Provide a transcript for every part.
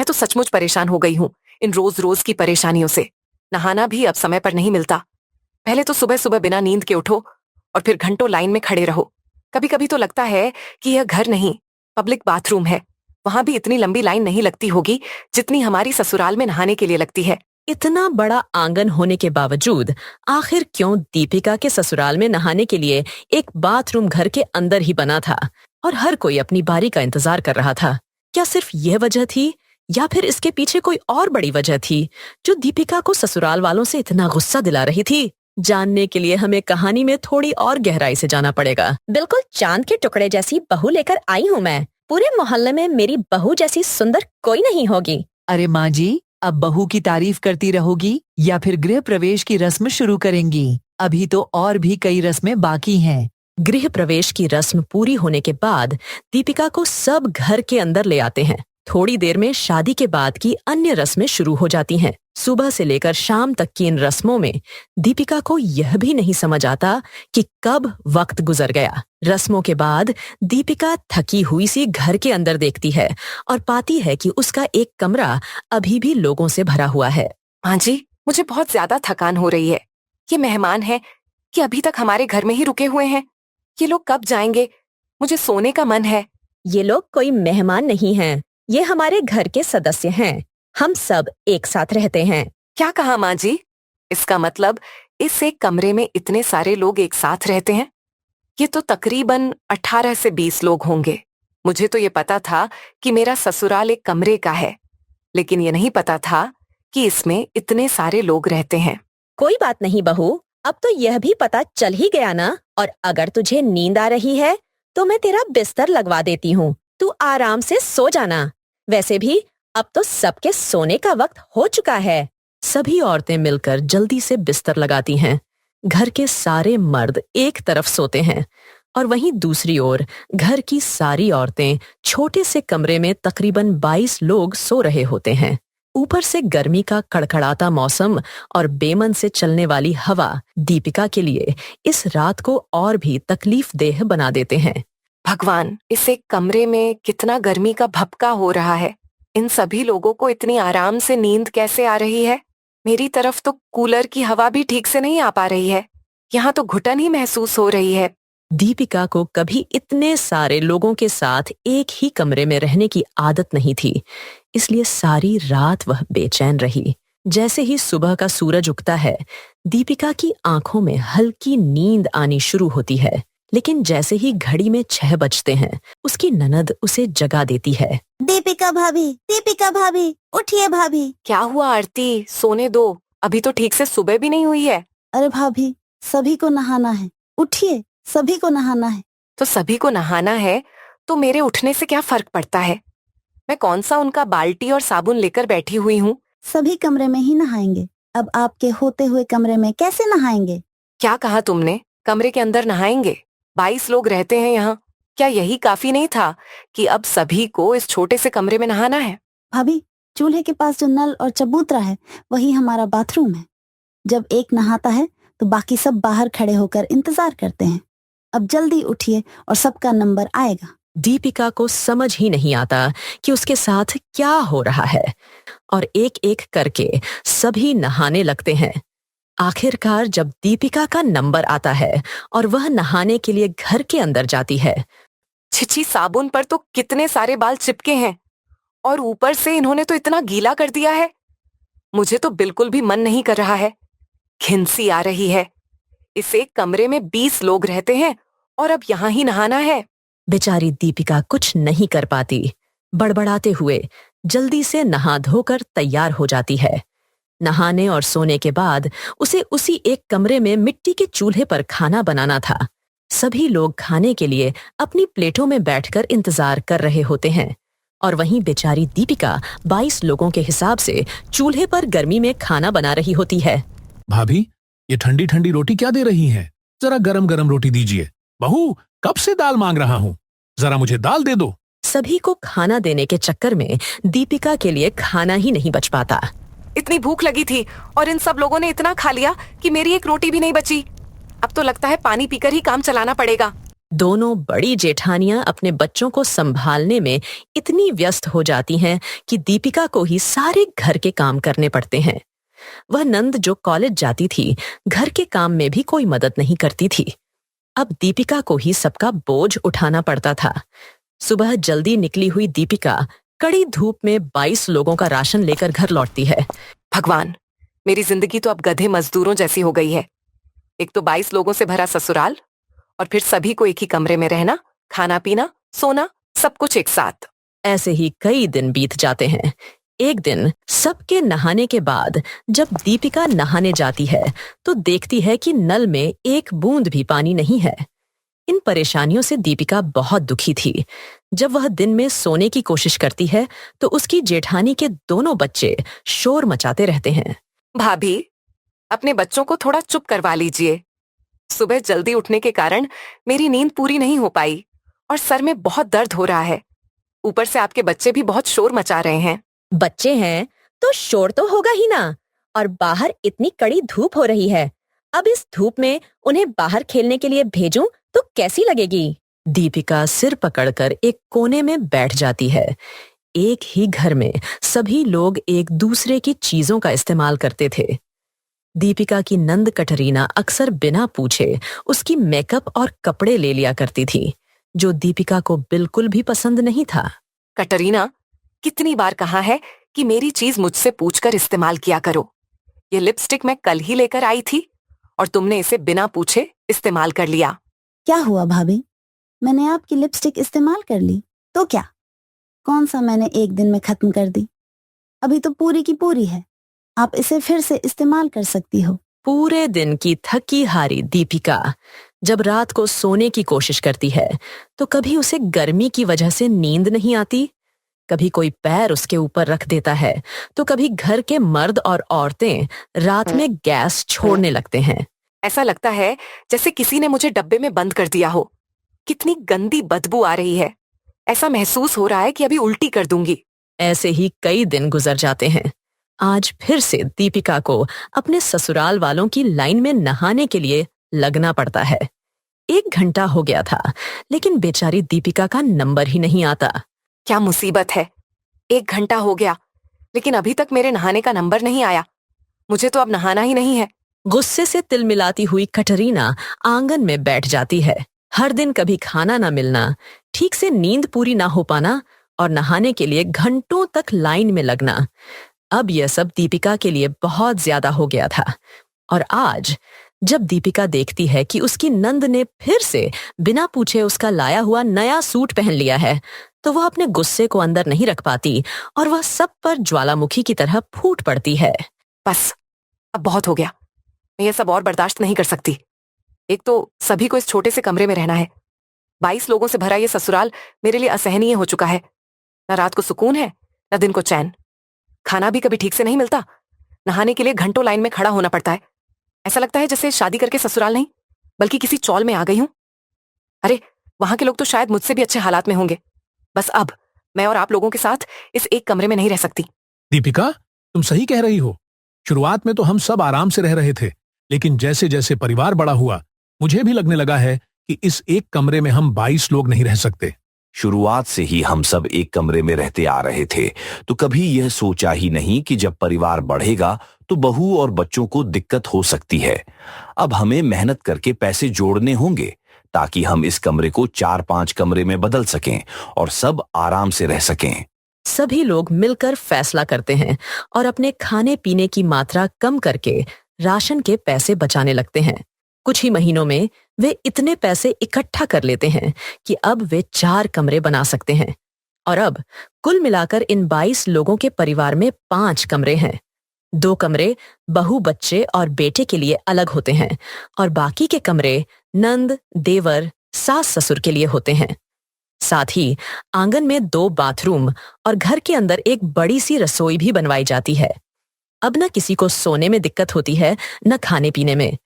तो सचमुच परेशान हो गई हूँ इन रोज रोज की परेशानियों से। नहाना भी अब समय पर नहीं मिलता। पहले तो सुबह सुबह बिना नींद के उठो और फिर घंटों लाइन में खड़े रहो। कभी कभी तो लगता है कि यह घर नहीं, पब्लिक बाथरूम है। वहां भी इतनी लंबी लाइन नहीं लगती होगी जितनी हमारी ससुराल में नहाने के लिए लगती है। इतना बड़ा आंगन होने के बावजूद आखिर क्यों दीपिका के ससुराल में नहाने के लिए एक बाथरूम घर के अंदर ही बना था और हर कोई अपनी बारी का इंतजार कर रहा था? क्या सिर्फ यह वजह थी या फिर इसके पीछे कोई और बड़ी वजह थी जो दीपिका को ससुराल वालों से इतना गुस्सा दिला रही थी? जानने के लिए हमें कहानी में थोड़ी और गहराई से जाना पड़ेगा। बिल्कुल चांद के टुकड़े जैसी बहू लेकर आई हूँ मैं। पूरे मोहल्ले में मेरी बहू जैसी सुंदर कोई नहीं होगी। अरे माँ जी, अब बहू की तारीफ करती रहोगी या फिर गृह प्रवेश की रस्म शुरू करेंगी? अभी तो और भी कई रस्में बाकी हैं। गृह प्रवेश की रस्म पूरी होने के बाद दीपिका को सब घर के अंदर ले आते हैं। थोड़ी देर में शादी के बाद की अन्य रस्में शुरू हो जाती हैं। सुबह से लेकर शाम तक की इन रस्मों में दीपिका को यह भी नहीं समझ आता कि कब वक्त गुजर गया। रस्मों के बाद दीपिका थकी हुई सी घर के अंदर देखती है और पाती है कि उसका एक कमरा अभी भी लोगों से भरा हुआ है। हाँ जी, मुझे बहुत ज्यादा थकान हो रही है। ये मेहमान है कि अभी तक हमारे घर में ही रुके हुए हैं। ये लोग कब जाएंगे? मुझे सोने का मन है। ये लोग कोई मेहमान नहीं हैं। ये हमारे घर के सदस्य हैं। हम सब एक साथ रहते हैं। क्या कहा माँ जी? इसका मतलब इस एक कमरे में इतने सारे लोग एक साथ रहते हैं? ये तो तकरीबन 18 से 20 लोग होंगे। मुझे तो ये पता था कि मेरा ससुराल एक कमरे का है, लेकिन ये नहीं पता था कि इसमें इतने सारे लोग रहते हैं। कोई बात नहीं बहू, अब तो यह भी पता चल ही गया ना। और अगर तुझे नींद आ रही है तो मैं तेरा बिस्तर लगवा देती हूँ। तू आराम से सो जाना। वैसे भी अब तो सबके सोने का वक्त हो चुका है। सभी औरतें मिलकर जल्दी से बिस्तर लगाती हैं। घर के सारे मर्द एक तरफ सोते हैं और वहीं दूसरी ओर घर की सारी औरतें छोटे से कमरे में तकरीबन 22 लोग सो रहे होते हैं। ऊपर से गर्मी का कड़कड़ाता मौसम और बेमन से चलने वाली हवा दीपिका के लिए इस रात को और भी तकलीफ देह बना देते हैं। भगवान, इस एक कमरे में कितना गर्मी का भपका हो रहा है। इन सभी लोगों को इतनी आराम से नींद कैसे आ रही है? मेरी तरफ तो कूलर की हवा भी ठीक से नहीं आ पा रही है। यहाँ तो घुटन ही महसूस हो रही है। दीपिका को कभी इतने सारे लोगों के साथ एक ही कमरे में रहने की आदत नहीं थी, इसलिए सारी रात वह बेचैन रही। जैसे ही सुबह का सूरज उगता है, दीपिका की आंखों में हल्की नींद आनी शुरू होती है, लेकिन जैसे ही घड़ी में 6 बजते हैं, उसकी ननद उसे जगा देती है। दीपिका भाभी, उठिए भाभी। क्या हुआ आरती? सोने दो, अभी तो ठीक से सुबह भी नहीं हुई है। अरे भाभी, सभी को नहाना है। उठिए, सभी को नहाना है। तो सभी को नहाना है तो मेरे उठने से क्या फर्क पड़ता है? मैं कौन सा उनका बाल्टी और साबुन लेकर बैठी हुई हूँ। सभी कमरे में ही नहाएंगे। अब आपके होते हुए कमरे में कैसे नहाएंगे? क्या कहा तुमने? कमरे के अंदर नहाएंगे? 22 लोग रहते हैं यहाँ। क्या यही काफी नहीं था कि अब सभी को इस छोटे से कमरे में नहाना है? भाभी, चूल्हे के पास जो नल और चबूतरा है वही हमारा बाथरूम है। जब एक नहाता है तो बाकी सब बाहर खड़े होकर इंतजार करते हैं। अब जल्दी उठिए और सबका नंबर आएगा। दीपिका को समझ ही नहीं आता कि उसके साथ क्या हो रहा है और एक एक करके सभी नहाने लगते हैं। आखिरकार जब दीपिका का नंबर आता है और वह नहाने के लिए घर के अंदर जाती है, छिछी, साबुन पर तो कितने सारे बाल चिपके हैं और ऊपर से इन्होंने तो इतना गीला कर दिया है। मुझे तो बिल्कुल भी मन नहीं कर रहा है। घिन सी आ रही है। इस एक कमरे में 20 लोग रहते हैं और अब यहाँ ही नहाना है। बेचारी दीपिका कुछ नहीं कर पाती। बड़बड़ाते हुए जल्दी से नहा धोकर तैयार हो जाती है। नहाने और सोने के बाद उसे उसी एक कमरे में मिट्टी के चूल्हे पर खाना बनाना था। सभी लोग खाने के लिए अपनी प्लेटों में बैठकर इंतजार कर रहे होते हैं और वहीं बेचारी दीपिका 22 लोगों के हिसाब से चूल्हे पर गर्मी में खाना बना रही होती है। भाभी, ये ठंडी ठंडी रोटी क्या दे रही हैं? जरा गरम गरम रोटी दीजिए। बहू, कब से दाल मांग रहा हूँ, जरा मुझे दाल दे दो। सभी को खाना देने के चक्कर में दीपिका के लिए खाना ही नहीं बच पाता। इतनी भूख लगी थी और इन सब लोगों ने इतना खा लिया कि मेरी एक रोटी भी नहीं बची। अब तो लगता है पानी पीकर ही काम चलाना पड़ेगा। दोनों बड़ी जेठानियां अपने बच्चों को संभालने में इतनी व्यस्त हो जाती हैं कि दीपिका को ही सारे घर के काम करने पड़ते हैं। वह नंद जो कॉलेज जाती थी, घर के काम में भी कोई मदद नहीं करती थी। अब दीपिका को ही सबका बोझ उठाना पड़ता था। सुबह जल्दी निकली हुई दीपिका कड़ी धूप में 22 लोगों का राशन लेकर घर लौटती है। भगवान, मेरी जिंदगी तो अब गधे मजदूरों जैसी हो गई है। एक तो 22 लोगों से भरा ससुराल, और फिर सभी को एक ही कमरे में रहना, खाना पीना, सोना, सब कुछ एक साथ। ऐसे ही कई दिन बीत जाते हैं। एक दिन सबके नहाने के बाद जब दीपिका नहाने जाती है तो देखती है कि नल में एक बूंद भी पानी नहीं है। इन परेशानियों से दीपिका बहुत दुखी थी। जब वह दिन में सोने की कोशिश करती है तो उसकी जेठानी के दोनों बच्चे शोर मचाते रहते हैं। भाभी, अपने बच्चों को थोड़ा चुप करवा लीजिए। सुबह जल्दी उठने के कारण मेरी नींद पूरी नहीं हो पाई और सर में बहुत दर्द हो रहा है। ऊपर से आपके बच्चे भी बहुत शोर मचा रहे हैं। बच्चे हैं तो शोर तो होगा ही ना, और बाहर इतनी कड़ी धूप हो रही है। अब इस धूप में उन्हें बाहर खेलने के लिए भेजूं तो कैसी लगेगी? दीपिका सिर पकड़कर एक कोने में बैठ जाती है। एक ही घर में सभी लोग एक दूसरे की चीजों का इस्तेमाल करते थे। दीपिका की नंद कटरीना अक्सर बिना पूछे उसकी मेकअप और कपड़े ले लिया करती थी, जो दीपिका को बिल्कुल भी पसंद नहीं था। कटरीना, कितनी बार कहा है कि मेरी चीज मुझसे पूछकर इस्तेमाल किया करो। ये लिपस्टिक मैं कल ही लेकर आई थी और तुमने इसे बिना पूछे इस्तेमाल कर लिया। क्या हुआ भाभी? मैंने आपकी लिपस्टिक इस्तेमाल कर ली तो क्या? कौन सा मैंने एक दिन में खत्म कर दी? अभी तो पूरी की पूरी है। आप इसे फिर से इस्तेमाल कर सकती हो। पूरे दिन की थकी हारी दीपिका जब रात को सोने की कोशिश करती है तो कभी उसे गर्मी की वजह से नींद नहीं आती, कभी कोई पैर उसके ऊपर रख देता है तो कभी घर के मर्द और औरतें रात में गैस छोड़ने लगते हैं। ऐसा लगता है जैसे किसी ने मुझे डब्बे में बंद कर दिया हो। कितनी गंदी बदबू आ रही है। ऐसा महसूस हो रहा है कि अभी उल्टी कर दूंगी। ऐसे ही कई दिन गुजर जाते हैं। आज फिर से दीपिका को अपने ससुराल वालों की लाइन में नहाने के लिए लगना पड़ता है। 1 घंटा हो गया था, लेकिन बेचारी दीपिका का नंबर ही नहीं आता। क्या मुसीबत है। 1 घंटा हो गया, लेकिन अभी तक मेरे नहाने का नंबर नहीं आया। मुझे तो अब नहाना ही नहीं है। गुस्से से तिलमिलाती हुई कटरीना आंगन में बैठ जाती है। हर दिन कभी खाना ना मिलना, ठीक से नींद पूरी ना हो पाना और नहाने के लिए घंटों तक लाइन में लगना, अब यह सब दीपिका के लिए बहुत ज्यादा हो गया था। और आज जब दीपिका देखती है कि उसकी नंद ने फिर से बिना पूछे उसका लाया हुआ नया सूट पहन लिया है, तो वह अपने गुस्से को अंदर नहीं रख पाती और वह सब पर ज्वालामुखी की तरह फूट पड़ती है। बस, अब बहुत हो गया। मैं ये सब और बर्दाश्त नहीं कर सकती। एक तो सभी को इस छोटे से कमरे में रहना है। 22 लोगों से भरा ये ससुराल मेरे लिए असहनीय हो चुका है। न रात को सुकून है, न दिन को चैन। खाना भी कभी ठीक से नहीं मिलता। नहाने के लिए घंटों लाइन में खड़ा होना पड़ता है। ऐसा लगता है जैसे शादी करके ससुराल नहीं बल्कि किसी चौल में आ गई हूं। अरे, वहां के लोग तो शायद मुझसे भी अच्छे हालात में होंगे। बस अब मैं और आप लोगों के साथ इस एक कमरे में नहीं रह सकती। दीपिका, तुम सही कह रही हो। शुरुआत में तो हम सब आराम से रह रहे थे, लेकिन जैसे जैसे परिवार बड़ा हुआ, मुझे भी लगने लगा है कि इस एक कमरे में हम 22 लोग नहीं रह सकते। शुरुआत से ही हम सब एक कमरे में रहते आ रहे थे, तो कभी यह सोचा ही नहीं कि जब परिवार बढ़ेगा तो बहू और बच्चों को दिक्कत हो सकती है। अब हमें मेहनत करके पैसे जोड़ने होंगे ताकि हम इस कमरे को 4-5 कमरे में बदल सकें और सब आराम से रह सकें। सभी लोग मिलकर फैसला करते हैं और अपने खाने पीने की मात्रा कम करके राशन के पैसे बचाने लगते हैं। कुछ ही महीनों में वे इतने पैसे इकट्ठा कर लेते हैं कि अब वे 4 कमरे बना सकते हैं। और अब कुल मिलाकर इन 22 लोगों के परिवार में 5 कमरे हैं। 2 कमरे बहू, बच्चे और बेटे के लिए अलग होते हैं और बाकी के कमरे नंद, देवर, सास ससुर के लिए होते हैं। साथ ही आंगन में 2 बाथरूम और घर के अंदर एक बड़ी सी रसोई भी बनवाई जाती है। अब न किसी को सोने में दिक्कत होती है, न खाने पीने में।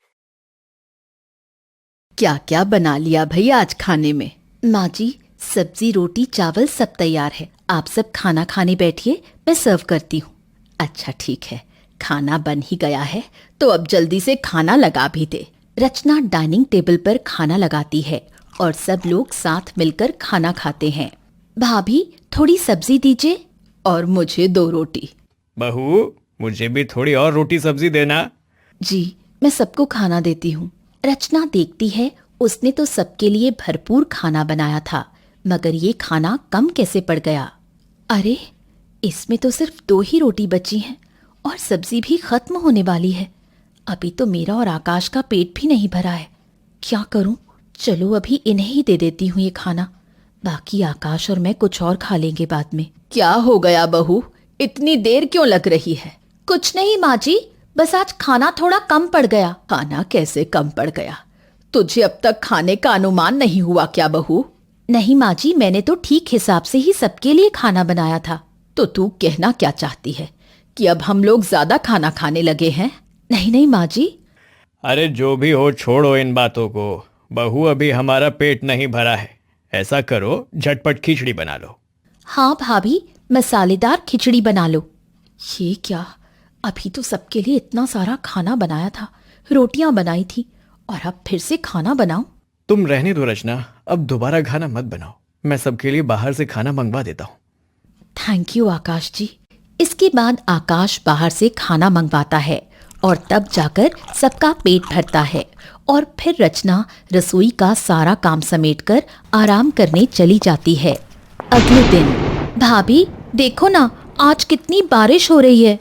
क्या क्या बना लिया भाई आज खाने में? माँ जी, सब्जी, रोटी, चावल सब तैयार है। आप सब खाना खाने बैठिए, मैं सर्व करती हूँ। अच्छा ठीक है, खाना बन ही गया है तो अब जल्दी से खाना लगा भी दे। रचना डाइनिंग टेबल पर खाना लगाती है और सब लोग साथ मिलकर खाना खाते हैं। भाभी थोड़ी सब्जी दीजिए और मुझे 2 रोटी। बहू मुझे भी थोड़ी और रोटी सब्जी देना। जी मैं सबको खाना देती हूँ। रचना देखती है उसने तो सबके लिए भरपूर खाना बनाया था, मगर ये खाना कम कैसे पड़ गया। अरे इसमें तो सिर्फ 2 ही रोटी बची हैं और सब्जी भी खत्म होने वाली है। अभी तो मेरा और आकाश का पेट भी नहीं भरा है। क्या करूं? चलो अभी इन्हें ही दे देती हूँ ये खाना, बाकी आकाश और मैं कुछ और खा लेंगे बाद में। क्या हो गया बहू, इतनी देर क्यों लग रही है? कुछ नहीं माँ जी, बस आज खाना थोड़ा कम पड़ गया। खाना कैसे कम पड़ गया? तुझे अब तक खाने का अनुमान नहीं हुआ क्या बहू? नहीं माँ जी, मैंने तो ठीक हिसाब से ही सबके लिए खाना बनाया था। तो तू कहना क्या चाहती है कि अब हम लोग ज्यादा खाना खाने लगे हैं? नहीं नहीं माँ जी। अरे जो भी हो छोड़ो इन बातों को। बहू अभी हमारा पेट नहीं भरा है, ऐसा करो झटपट खिचड़ी बना लो। हाँ भाभी, मसालेदार खिचड़ी बना लो। ये क्या, अभी तो सबके लिए इतना सारा खाना बनाया था, रोटियां बनाई थी और अब फिर से खाना बनाऊं? तुम रहने दो रचना, अब दोबारा खाना मत बनाओ। मैं सबके लिए बाहर से खाना मंगवा देता हूँ। थैंक यू आकाश जी। इसके बाद आकाश बाहर से खाना मंगवाता है और तब जाकर सबका पेट भरता है और फिर रचना रसोई का सारा काम समेटकर आराम करने चली जाती है। अगले दिन, भाभी देखो ना, आज कितनी बारिश हो रही है।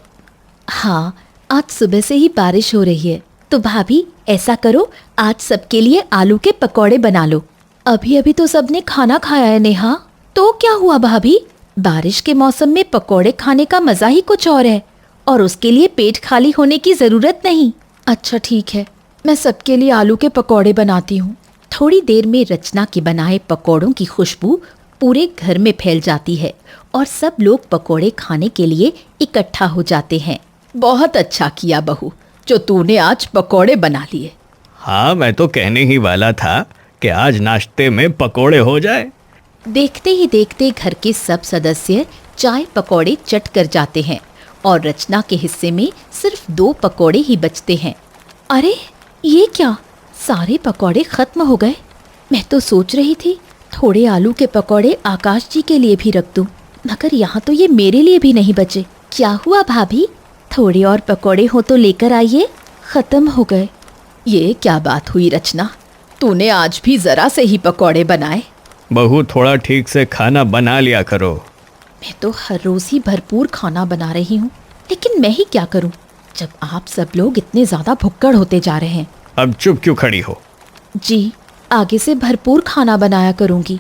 हाँ, आज सुबह से ही बारिश हो रही है। तो भाभी ऐसा करो, आज सबके लिए आलू के पकौड़े बना लो। अभी अभी तो सबने खाना खाया है नेहा। तो क्या हुआ भाभी, बारिश के मौसम में पकौड़े खाने का मजा ही कुछ और है, और उसके लिए पेट खाली होने की जरूरत नहीं। अच्छा ठीक है, मैं सबके लिए आलू के पकौड़े बनाती हूँ। थोड़ी देर में रचना के बनाए पकौड़ों की खुशबू पूरे घर में फैल जाती है और सब लोग पकौड़े खाने के लिए इकट्ठा हो जाते हैं। बहुत अच्छा किया बहू, जो तूने आज पकौड़े बना लिए। हाँ, मैं तो कहने ही वाला था कि आज नाश्ते में पकोड़े हो जाए। देखते ही देखते घर के सब सदस्य चाय पकौड़े चट कर जाते हैं और रचना के हिस्से में सिर्फ 2 पकौड़े ही बचते हैं। अरे ये क्या, सारे पकौड़े खत्म हो गए। मैं तो सोच रही थी थोड़े आलू के पकौड़े आकाश जी के लिए भी रख दूं, मगर यहाँ तो ये मेरे लिए भी नहीं बचे। क्या हुआ भाभी, थोड़े और पकौड़े हो तो लेकर आइए, खत्म हो गए। ये क्या बात हुई रचना, तूने आज भी जरा से ही पकौड़े बनाए। बहू थोड़ा ठीक से खाना बना लिया करो। मैं तो हर रोज ही भरपूर खाना बना रही हूँ, लेकिन मैं ही क्या करूँ जब आप सब लोग इतने ज्यादा भुक्कड़ होते जा रहे हैं। अब चुप क्यों खड़ी हो? जी, आगे से भरपूर खाना बनाया करूँगी।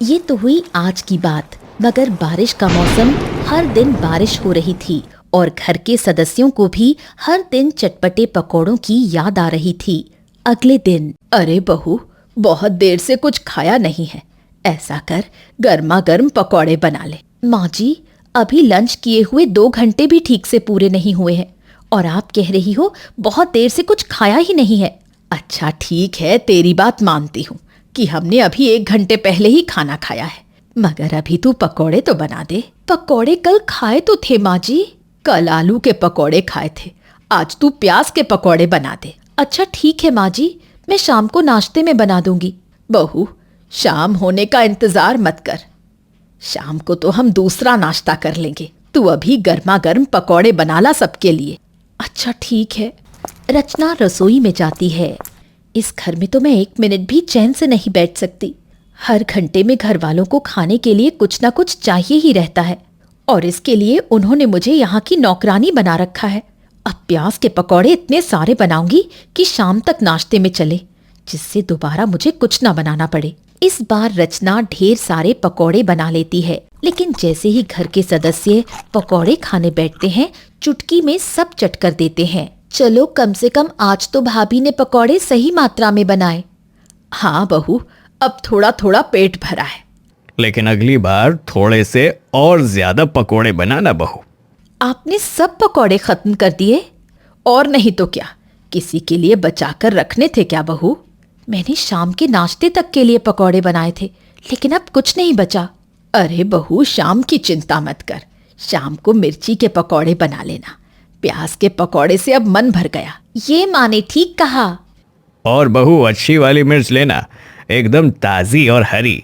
ये तो हुई आज की बात, मगर बारिश का मौसम, हर दिन बारिश हो रही थी और घर के सदस्यों को भी हर दिन चटपटे पकौड़ों की याद आ रही थी। अगले दिन, अरे बहू बहुत देर से कुछ खाया नहीं है, ऐसा कर गर्मा गर्म पकौड़े बना ले। माँ जी, अभी लंच किए हुए 2 घंटे भी ठीक से पूरे नहीं हुए हैं और आप कह रही हो बहुत देर से कुछ खाया ही नहीं है। अच्छा ठीक है, तेरी बात मानती हूँ कि हमने अभी 1 घंटे पहले ही खाना खाया है, मगर अभी तू पकौड़े तो बना दे। पकौड़े कल खाए तो थे माँ जी, कल आलू के पकौड़े खाए थे, आज तू प्याज के पकौड़े बना दे। अच्छा ठीक है माँ जी, मैं शाम को नाश्ते में बना दूंगी। बहू शाम होने का इंतजार मत कर, शाम को तो हम दूसरा नाश्ता कर लेंगे। तू अभी गर्मा गर्म पकौड़े बना ला सबके लिए। अच्छा ठीक है। रचना रसोई में जाती है। इस घर में तो मैं 1 मिनट भी चैन से नहीं बैठ सकती। हर घंटे में घर वालों को खाने के लिए कुछ ना कुछ चाहिए ही रहता है, और इसके लिए उन्होंने मुझे यहाँ की नौकरानी बना रखा है। अब प्याज के पकौड़े इतने सारे बनाऊंगी कि शाम तक नाश्ते में चले, जिससे दोबारा मुझे कुछ ना बनाना पड़े। इस बार रचना ढेर सारे पकौड़े बना लेती है, लेकिन जैसे ही घर के सदस्य पकौड़े खाने बैठते हैं, चुटकी में सब चट कर देते हैं। चलो कम से कम आज तो भाभी ने पकौड़े सही मात्रा में बनाए। हाँ बहू, अब थोड़ा थोड़ा पेट भरा है, लेकिन अगली बार थोड़े से और ज्यादा पकोड़े बनाना बहू। आपने सब पकौड़े खत्म कर दिए? और नहीं तो क्या, किसी के लिए बचाकर रखने थे क्या बहू? मैंने शाम के नाश्ते तक के लिए पकौड़े बनाए थे, लेकिन अब कुछ नहीं बचा। अरे बहू शाम की चिंता मत कर, शाम को मिर्ची के पकौड़े बना लेना। प्याज के पकौड़े से अब मन भर गया। ये माँ ने ठीक कहा। और बहू अच्छी वाली मिर्च लेना, एकदम ताजी और हरी।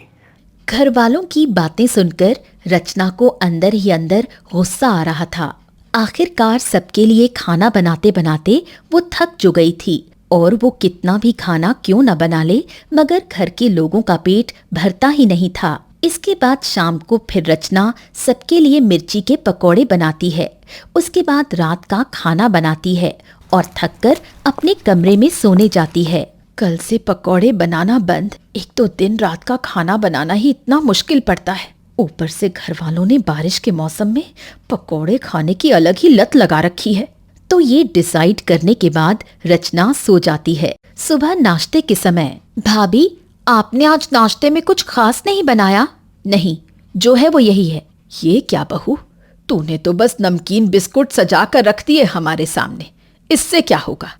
घर वालों की बातें सुनकर रचना को अंदर ही अंदर गुस्सा आ रहा था। आखिरकार सबके लिए खाना बनाते बनाते वो थक जो गई थी और वो कितना भी खाना क्यों न बना ले मगर घर के लोगों का पेट भरता ही नहीं था। इसके बाद शाम को फिर रचना सबके लिए मिर्ची के पकौड़े बनाती है। उसके बाद रात का खाना बनाती है और थककर अपने कमरे में सोने जाती है। कल से पकौड़े बनाना बंद। एक तो दिन रात का खाना बनाना ही इतना मुश्किल पड़ता है, ऊपर से घर वालों ने बारिश के मौसम में पकौड़े खाने की अलग ही लत लगा रखी है। तो ये डिसाइड करने के बाद रचना सो जाती है। सुबह नाश्ते के समय, भाभी आपने आज नाश्ते में कुछ खास नहीं बनाया? नहीं, जो है वो यही है। ये क्या बहू, तूने तो बस नमकीन बिस्कुट सजा कर रख दिए हमारे सामने, इससे क्या होगा?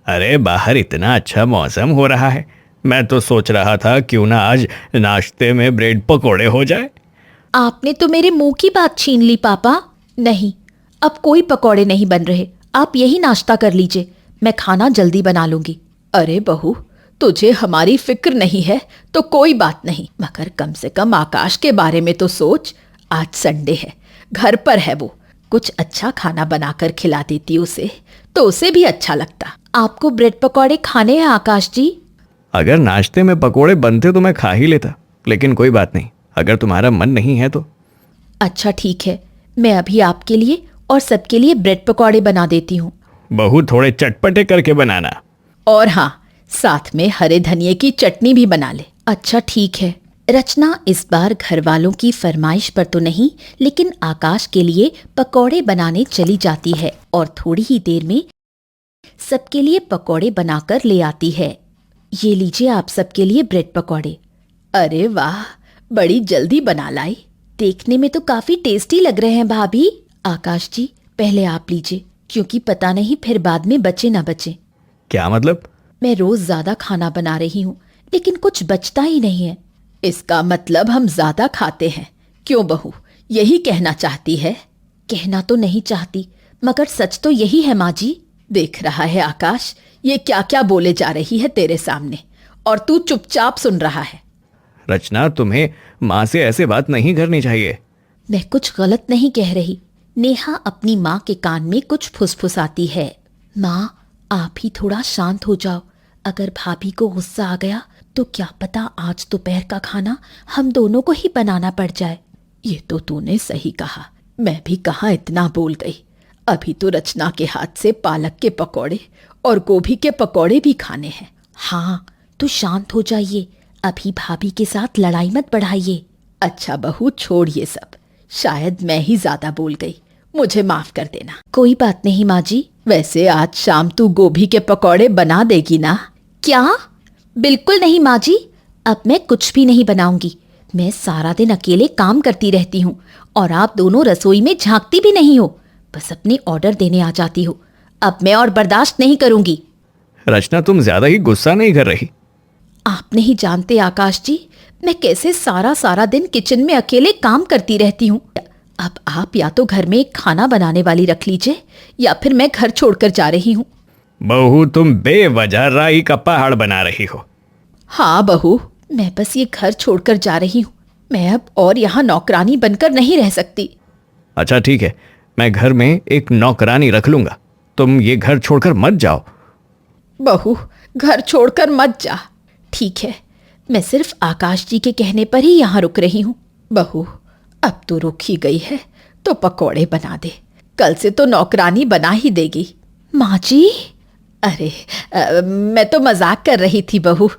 अरे बाहर इतना अच्छा मौसम हो रहा है, मैं तो सोच रहा था क्यों ना आज नाश्ते में ब्रेड पकोड़े हो जाए। आपने तो मेरे मुंह की बात छीन ली पापा। नहीं, अब कोई पकोड़े नहीं बन रहे, आप यही नाश्ता कर लीजिए, मैं खाना जल्दी बना लूंगी। अरे बहू, तुझे हमारी फिक्र नहीं है तो कोई बात नहीं, मगर कम से कम आकाश के बारे में तो सोच। आज संडे है, घर पर है वो, कुछ अच्छा खाना बनाकर खिला देती उसे तो उसे भी अच्छा लगता। आपको ब्रेड पकौड़े खाने हैं आकाश जी? अगर नाश्ते में पकोड़े बनते तो मैं खा ही लेता, लेकिन कोई बात नहीं, अगर तुम्हारा मन नहीं है तो। अच्छा ठीक है, मैं अभी आपके लिए और सबके लिए ब्रेड पकौड़े बना देती हूँ। बहू थोड़े चटपटे करके बनाना। और हाँ, साथ में हरे धनिये की चटनी भी बना ले। अच्छा ठीक है। रचना इस बार घर वालों की फरमाइश पर तो नहीं, लेकिन आकाश के लिए पकौड़े बनाने चली जाती है और थोड़ी ही देर में सबके लिए पकौड़े बनाकर ले आती है। ये लीजिए आप सबके लिए ब्रेड पकौड़े। अरे वाह, बड़ी जल्दी बना लाई, देखने में तो काफी टेस्टी लग रहे हैं भाभी। आकाश जी पहले आप लीजिए, क्योंकि पता नहीं फिर बाद में बचे ना बचे। क्या मतलब? मैं रोज ज्यादा खाना बना रही हूँ लेकिन कुछ बचता ही नहीं है। इसका मतलब हम ज्यादा खाते हैं, क्यों बहू, यही कहना चाहती है? कहना तो नहीं चाहती, मगर सच तो यही है माँ जी। देख रहा है आकाश, ये क्या क्या बोले जा रही है तेरे सामने और तू चुपचाप सुन रहा है। रचना, तुम्हें माँ से ऐसे बात नहीं करनी चाहिए। मैं कुछ गलत नहीं कह रही। नेहा अपनी माँ के कान में कुछ फुसफुसाती है। माँ, आप ही थोड़ा शांत हो जाओ, अगर भाभी को गुस्सा आ गया तो क्या पता आज दोपहर का खाना हम दोनों को ही बनाना पड़ जाए। ये तो तूने सही कहा, मैं भी कहाँ इतना बोल गई। अभी तो रचना के हाथ से पालक के पकौड़े और गोभी के पकौड़े भी खाने हैं। हाँ, तो शांत हो जाइए, अभी भाभी के साथ लड़ाई मत बढ़ाइए। अच्छा बहू, छोड़ ये सब, शायद मैं ही ज्यादा बोल गई, मुझे माफ कर देना। कोई बात नहीं माँ जी। वैसे आज शाम तू गोभी के पकौड़े बना देगी ना? क्या? बिल्कुल नहीं माँ जी, अब मैं कुछ भी नहीं बनाऊंगी। मैं सारा दिन अकेले काम करती रहती हूँ और आप दोनों रसोई में झांकती भी नहीं हो, बस अपने ऑर्डर देने आ जाती हो। अब मैं और बर्दाश्त नहीं करूंगी। रचना, तुम ज्यादा ही गुस्सा नहीं कर रही? आप नहीं जानते आकाश जी, मैं कैसे सारा सारा दिन किचन में अकेले काम करती रहती हूँ। अब आप या तो घर में एक खाना बनाने वाली रख लीजिए या फिर मैं घर छोड़कर जा रही हूँ। बहू, तुम बेवजह राई का पहाड़ बना रही हो। हाँ बहू, मैं बस ये घर छोड़कर जा रही हूँ, मैं अब और यहाँ नौकरानी बनकर नहीं रह सकती। अच्छा ठीक है, मैं घर में एक नौकरानी रख लूंगा, तुम ये घर छोड़कर मत जाओ। बहू, घर छोड़कर मत जा। ठीक है, मैं सिर्फ आकाश जी के कहने पर ही यहाँ रुक रही हूँ। बहू, अब तो रुक ही गई है तो पकौड़े बना दे, कल से तो नौकरानी बना ही देगी। माँ जी, अरे मैं तो मजाक कर रही थी बहू।